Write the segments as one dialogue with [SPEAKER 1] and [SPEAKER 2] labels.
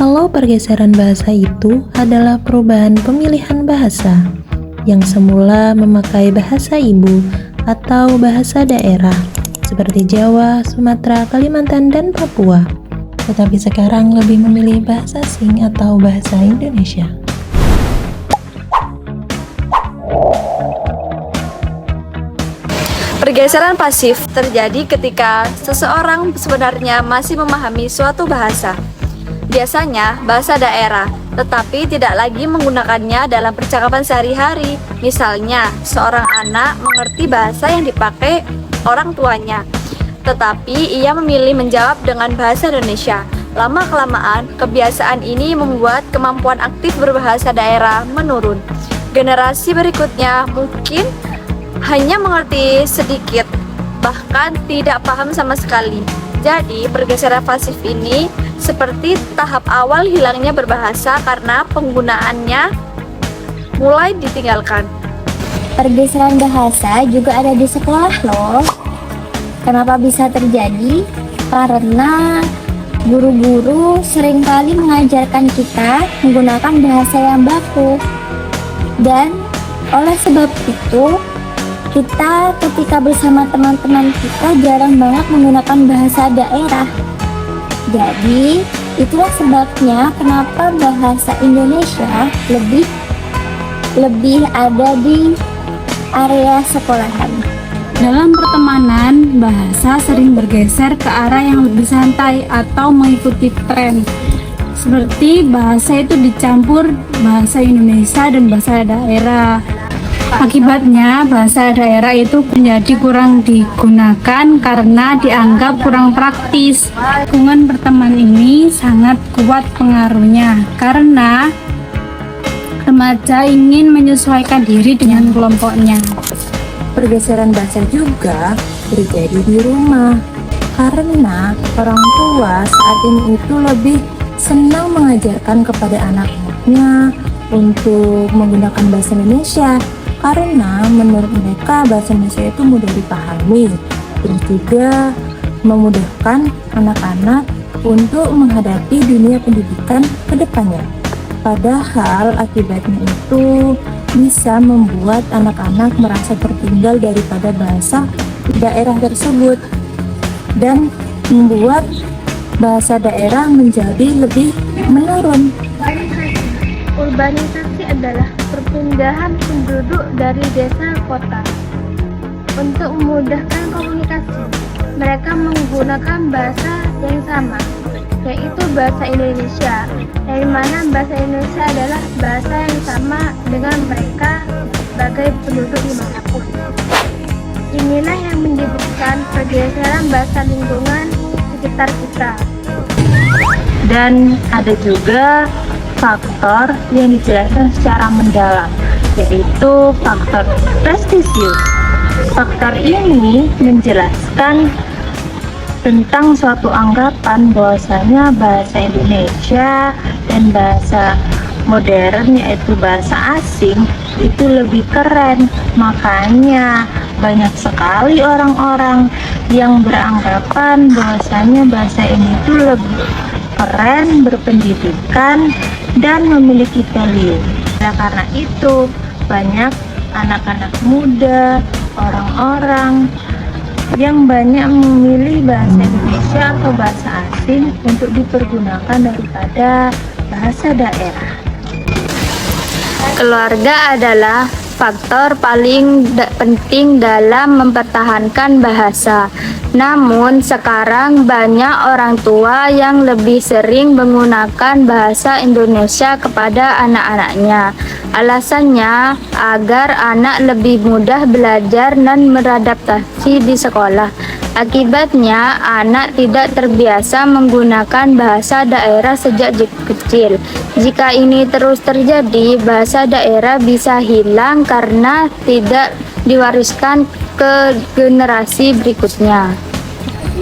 [SPEAKER 1] Kalau pergeseran bahasa itu adalah perubahan pemilihan bahasa yang semula memakai bahasa ibu atau bahasa daerah seperti Jawa, Sumatera, Kalimantan, dan Papua, tetapi sekarang lebih memilih bahasa asing atau bahasa Indonesia.
[SPEAKER 2] Pergeseran pasif terjadi ketika seseorang sebenarnya masih memahami suatu bahasa, biasanya bahasa daerah, tetapi tidak lagi menggunakannya dalam percakapan sehari-hari. Misalnya, seorang anak mengerti bahasa yang dipakai orang tuanya, tetapi ia memilih menjawab dengan bahasa Indonesia. Lama-kelamaan, kebiasaan ini membuat kemampuan aktif berbahasa daerah menurun. Generasi berikutnya mungkin hanya mengerti sedikit, bahkan tidak paham sama sekali. Jadi, pergeseran pasif ini seperti tahap awal hilangnya berbahasa karena penggunaannya mulai ditinggalkan.
[SPEAKER 3] Pergeseran bahasa juga ada di sekolah loh. Kenapa bisa terjadi? Karena guru-guru seringkali mengajarkan kita menggunakan bahasa yang baku. Dan oleh sebab itu, kita ketika bersama teman-teman kita jarang banget menggunakan bahasa daerah. Jadi, itulah sebabnya kenapa bahasa Indonesia lebih ada di area sekolahan.
[SPEAKER 4] Dalam pertemanan, bahasa sering bergeser ke arah yang lebih santai atau mengikuti tren. Seperti bahasa itu dicampur bahasa Indonesia dan bahasa daerah. Akibatnya, bahasa daerah itu menjadi kurang digunakan karena dianggap kurang praktis. Lingkungan pertemanan ini sangat kuat pengaruhnya karena remaja ingin menyesuaikan diri dengan kelompoknya.
[SPEAKER 1] Pergeseran bahasa juga terjadi di rumah karena orang tua saat ini itu lebih senang mengajarkan kepada anak-anaknya untuk menggunakan bahasa Indonesia karena menurut mereka bahasa Indonesia itu mudah dipahami, terus juga memudahkan anak-anak untuk menghadapi dunia pendidikan ke depannya. Padahal akibatnya itu bisa membuat anak-anak merasa tertinggal daripada bahasa daerah tersebut dan membuat bahasa daerah menjadi lebih menurun.
[SPEAKER 5] Urbanisasi adalah perpindahan penduduk dari desa ke kota. Untuk memudahkan komunikasi, mereka menggunakan bahasa yang sama, yaitu bahasa Indonesia, dari mana bahasa Indonesia adalah bahasa yang sama dengan mereka sebagai penduduk dimanapun. Inilah yang menyebabkan pergeseran bahasa lingkungan sekitar kita.
[SPEAKER 6] Dan ada juga faktor yang dijelaskan secara mendalam, yaitu faktor prestisius. Faktor ini menjelaskan tentang suatu anggapan bahwasanya bahasa Indonesia dan bahasa modern yaitu bahasa asing itu lebih keren. Makanya banyak sekali orang-orang yang beranggapan bahwasanya bahasa ini itu lebih keren, berpendidikan, dan memiliki value. Nah, karena itu banyak anak-anak muda, orang-orang yang banyak memilih bahasa Indonesia atau bahasa asing untuk dipergunakan daripada bahasa daerah.
[SPEAKER 2] Keluarga adalah faktor paling penting dalam mempertahankan bahasa. Namun sekarang banyak orang tua yang lebih sering menggunakan bahasa Indonesia kepada anak-anaknya. Alasannya agar anak lebih mudah belajar dan beradaptasi di sekolah. Akibatnya anak tidak terbiasa menggunakan bahasa daerah sejak kecil. Jika ini terus terjadi, bahasa daerah bisa hilang karena tidak diwariskan ke generasi berikutnya.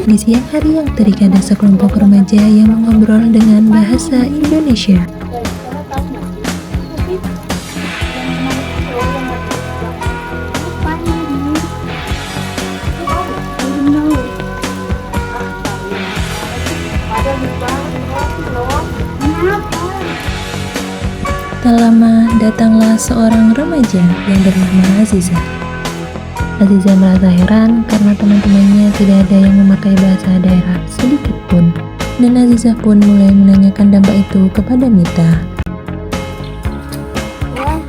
[SPEAKER 1] Di siang hari yang tadi ada sekelompok remaja yang mengobrol dengan bahasa Indonesia. Tak lama datanglah seorang remaja yang bernama Aziza. Aziza merasa heran karena teman-temannya tidak ada yang memakai bahasa daerah sedikit pun. Dan Aziza pun mulai menanyakan dampak itu kepada Mita.
[SPEAKER 5] Wah,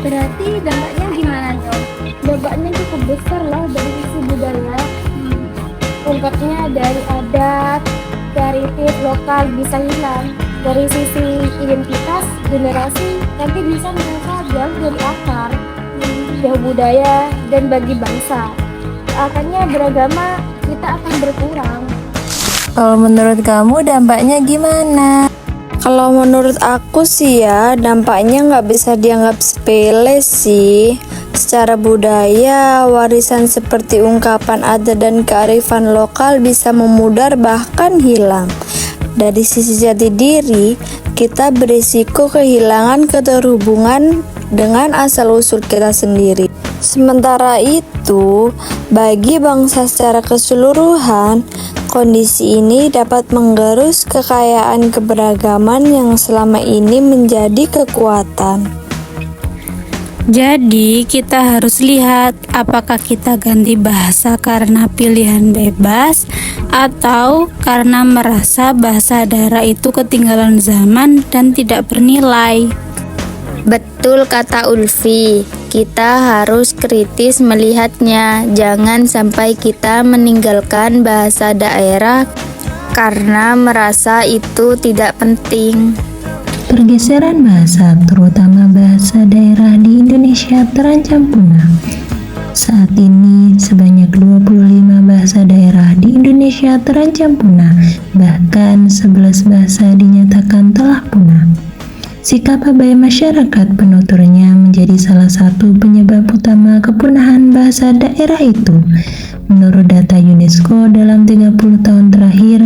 [SPEAKER 5] berarti dampaknya gimana dong? Dampaknya cukup besar loh dari sisi budaya. Ungkapnya dari adat, kreatif lokal bisa hilang. Dari sisi identitas, generasi nanti bisa merasa jauh dari akar, jauh budaya, dan bagi bangsa. Akhirnya beragama kita akan berkurang.
[SPEAKER 2] Kalau menurut kamu dampaknya gimana? Kalau menurut aku sih ya, dampaknya nggak bisa dianggap sepele sih. Secara budaya, warisan seperti ungkapan adat dan kearifan lokal bisa memudar bahkan hilang. Dari sisi jati diri, kita berisiko kehilangan keterhubungan dengan asal-usul kita sendiri. Sementara itu, bagi bangsa secara keseluruhan, kondisi ini dapat menggerus kekayaan keberagaman yang selama ini menjadi kekuatan.
[SPEAKER 4] Jadi kita harus lihat apakah kita ganti bahasa karena pilihan bebas atau karena merasa bahasa daerah itu ketinggalan zaman dan tidak bernilai.
[SPEAKER 3] Betul kata Ulfi, kita harus kritis melihatnya. Jangan sampai kita meninggalkan bahasa daerah karena merasa itu tidak penting.
[SPEAKER 1] Pergeseran bahasa, terutama bahasa daerah di Indonesia, terancam punah. Saat ini, sebanyak 25 bahasa daerah di Indonesia terancam punah, bahkan 11 bahasa dinyatakan telah punah. Sikap abai masyarakat penuturnya menjadi salah satu penyebab utama kepunahan bahasa daerah itu. Menurut data UNESCO, dalam 30 tahun terakhir,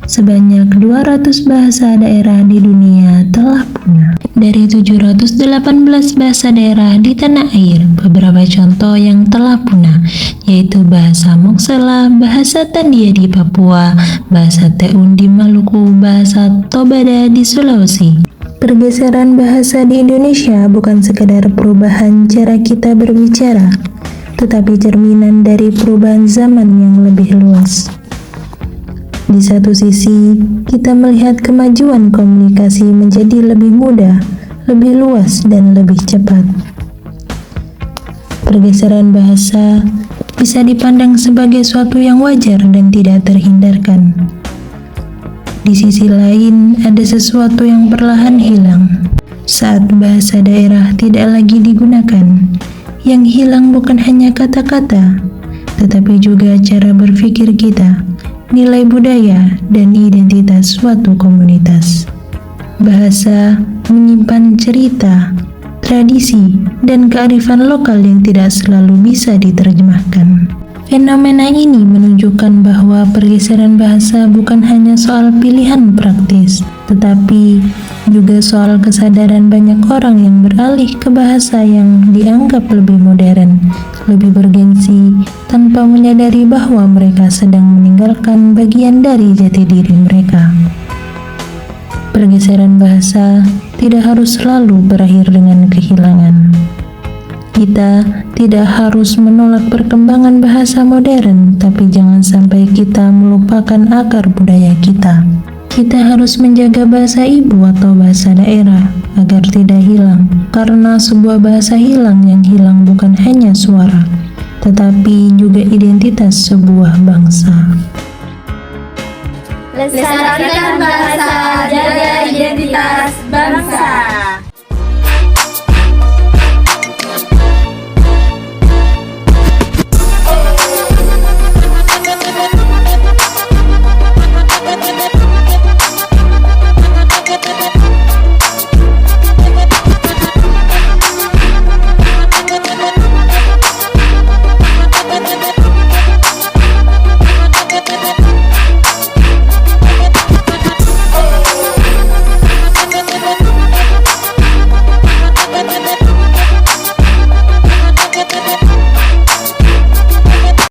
[SPEAKER 1] sebanyak 200 bahasa daerah di dunia telah punah. Dari 718 bahasa daerah di tanah air, beberapa contoh yang telah punah, yaitu bahasa Moksela, bahasa Tandia di Papua, bahasa Teun di Maluku, bahasa Tobada di Sulawesi. Pergeseran bahasa di Indonesia bukan sekadar perubahan cara kita berbicara, tetapi cerminan dari perubahan zaman yang lebih luas. Di satu sisi, kita melihat kemajuan komunikasi menjadi lebih mudah, lebih luas, dan lebih cepat. Pergeseran bahasa bisa dipandang sebagai suatu yang wajar dan tidak terhindarkan. Di sisi lain, ada sesuatu yang perlahan hilang. Saat bahasa daerah tidak lagi digunakan, yang hilang bukan hanya kata-kata, tetapi juga cara berpikir kita, nilai budaya, dan identitas suatu komunitas. Bahasa menyimpan cerita, tradisi, dan kearifan lokal yang tidak selalu bisa diterjemahkan. Fenomena ini menunjukkan bahwa pergeseran bahasa bukan hanya soal pilihan praktis, tetapi juga soal kesadaran banyak orang yang beralih ke bahasa yang dianggap lebih modern, lebih bergengsi, tanpa menyadari bahwa mereka sedang meninggalkan bagian dari jati diri mereka. Pergeseran bahasa tidak harus selalu berakhir dengan kehilangan. Kita tidak harus menolak perkembangan bahasa modern, tapi jangan sampai kita melupakan akar budaya kita. Kita harus menjaga bahasa ibu atau bahasa daerah agar tidak hilang, karena sebuah bahasa hilang yang hilang bukan hanya suara, tetapi juga identitas sebuah bangsa.
[SPEAKER 2] Lestarikan bahasa, jaga identitas bangsa.